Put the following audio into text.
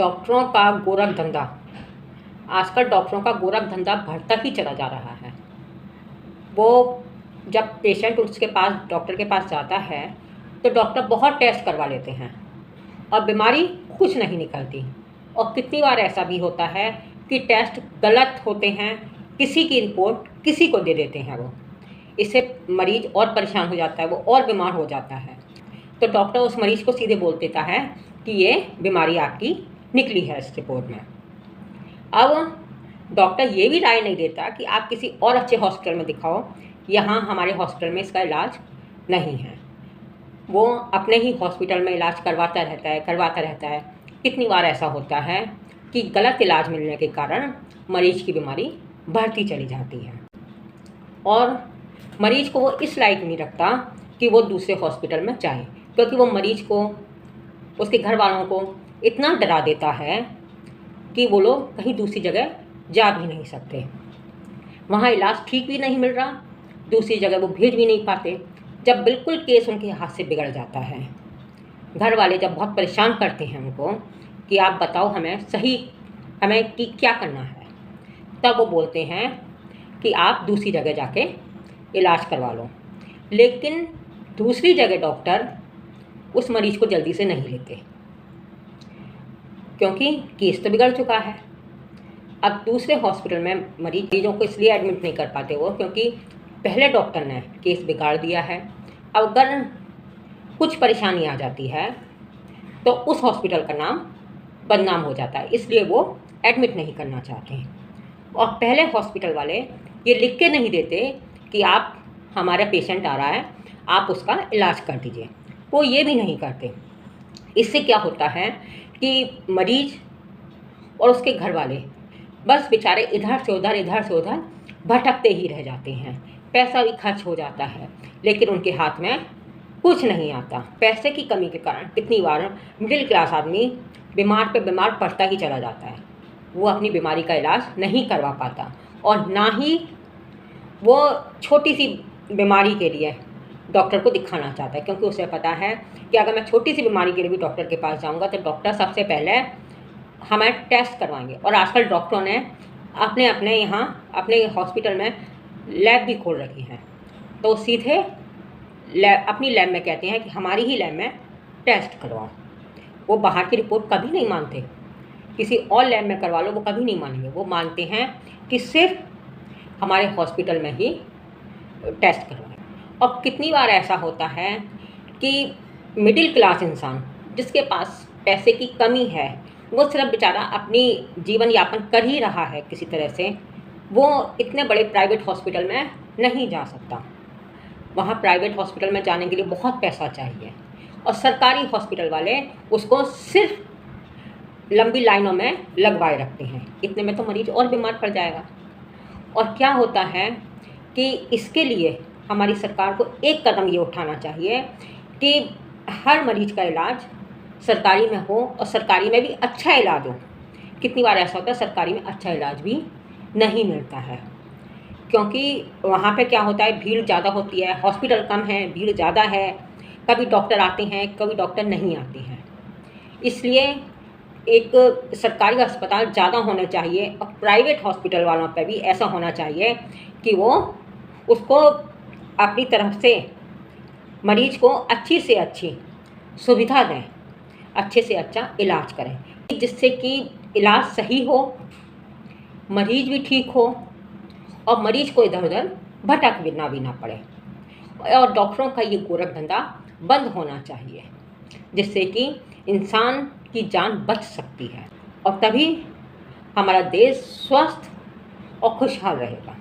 डॉक्टरों का गोरख धंधा, आजकल डॉक्टरों का गोरख धंधा बढ़ता ही चला जा रहा है। वो जब पेशेंट उसके पास डॉक्टर के पास जाता है तो डॉक्टर बहुत टेस्ट करवा लेते हैं और बीमारी कुछ नहीं निकलती। और कितनी बार ऐसा भी होता है कि टेस्ट गलत होते हैं, किसी की रिपोर्ट किसी को दे देते हैं। वो इससे मरीज़ और परेशान हो जाता है, वो और बीमार हो जाता है। तो डॉक्टर उस मरीज़ को सीधे बोल देता है कि ये बीमारी आपकी निकली है इस रिपोर्ट में। अब डॉक्टर ये भी राय नहीं देता कि आप किसी और अच्छे हॉस्पिटल में दिखाओ, यहाँ हमारे हॉस्पिटल में इसका इलाज नहीं है। वो अपने ही हॉस्पिटल में इलाज करवाता रहता है। कितनी बार ऐसा होता है कि गलत इलाज मिलने के कारण मरीज़ की बीमारी बढ़ती चली जाती है और मरीज़ को वो इस लायक नहीं रखता कि वो दूसरे हॉस्पिटल में जाए, क्योंकि वो मरीज़ को, उसके घर वालों को इतना डरा देता है कि वो लोग कहीं दूसरी जगह जा भी नहीं सकते। वहाँ इलाज ठीक भी नहीं मिल रहा, दूसरी जगह वो भेज भी नहीं पाते। जब बिल्कुल केस उनके हाथ से बिगड़ जाता है, घर वाले जब बहुत परेशान करते हैं उनको कि आप बताओ हमें कि क्या करना है, तब वो बोलते हैं कि आप दूसरी जगह जाके इलाज करवा लो। लेकिन दूसरी जगह डॉक्टर उस मरीज़ को जल्दी से नहीं लेते, क्योंकि केस तो बिगड़ चुका है। अब दूसरे हॉस्पिटल में मरीजों को इसलिए एडमिट नहीं कर पाते वो, क्योंकि पहले डॉक्टर ने केस बिगाड़ दिया है। अब अगर कुछ परेशानी आ जाती है तो उस हॉस्पिटल का नाम बदनाम हो जाता है, इसलिए वो एडमिट नहीं करना चाहते हैं। और पहले हॉस्पिटल वाले ये लिख के नहीं देते कि आप, हमारा पेशेंट आ रहा है, आप उसका इलाज कर दीजिए, वो ये भी नहीं करते। इससे क्या होता है कि मरीज़ और उसके घर वाले बस बेचारे इधर से उधर भटकते ही रह जाते हैं। पैसा भी खर्च हो जाता है, लेकिन उनके हाथ में कुछ नहीं आता। पैसे की कमी के कारण कितनी बार मिडिल क्लास आदमी बीमार पे बीमार पड़ता ही चला जाता है। वो अपनी बीमारी का इलाज नहीं करवा पाता और ना ही वो छोटी सी बीमारी के लिए डॉक्टर को दिखाना चाहता है, क्योंकि उसे पता है कि अगर मैं छोटी सी बीमारी के लिए भी डॉक्टर के पास जाऊंगा तो डॉक्टर सबसे पहले हमें टेस्ट करवाएंगे। और आजकल डॉक्टरों ने अपने यहाँ अपने हॉस्पिटल में लैब भी खोल रखी हैं, तो सीधे अपनी लैब में कहते हैं कि हमारी ही लैब में टेस्ट करवाओ। वो बाहर की रिपोर्ट कभी नहीं मानते, किसी और लैब में करवा लो वो कभी नहीं मानेंगे। वो मानते हैं कि सिर्फ हमारे हॉस्पिटल में ही टेस्ट करवाएं। और कितनी बार ऐसा होता है कि मिडिल क्लास इंसान जिसके पास पैसे की कमी है, वो सिर्फ बेचारा अपनी जीवन यापन कर ही रहा है किसी तरह से, वो इतने बड़े प्राइवेट हॉस्पिटल में नहीं जा सकता। वहाँ प्राइवेट हॉस्पिटल में जाने के लिए बहुत पैसा चाहिए और सरकारी हॉस्पिटल वाले उसको सिर्फ लंबी लाइनों में लगवाए रखते हैं। इतने में तो मरीज़ और बीमार पड़ जाएगा। और क्या होता है कि इसके लिए हमारी सरकार को एक कदम ये उठाना चाहिए कि हर मरीज़ का इलाज सरकारी में हो और सरकारी में भी अच्छा इलाज हो। कितनी बार ऐसा होता है सरकारी में अच्छा इलाज भी नहीं मिलता है, क्योंकि वहाँ पे क्या होता है, भीड़ ज़्यादा होती है, हॉस्पिटल कम है, भीड़ ज़्यादा है, कभी डॉक्टर आते हैं कभी डॉक्टर नहीं आते हैं। इसलिए एक सरकारी अस्पताल ज़्यादा होने चाहिए और प्राइवेट हॉस्पिटल वालों पे भी ऐसा होना चाहिए कि वो उसको अपनी तरफ से मरीज़ को अच्छी से अच्छी सुविधा दें, अच्छे से अच्छा इलाज करें, जिससे कि इलाज सही हो, मरीज़ भी ठीक हो और मरीज़ को इधर उधर भटकना भी ना पड़े। और डॉक्टरों का ये गोरख धंधा बंद होना चाहिए, जिससे कि इंसान की जान बच सकती है और तभी हमारा देश स्वस्थ और खुशहाल रहेगा।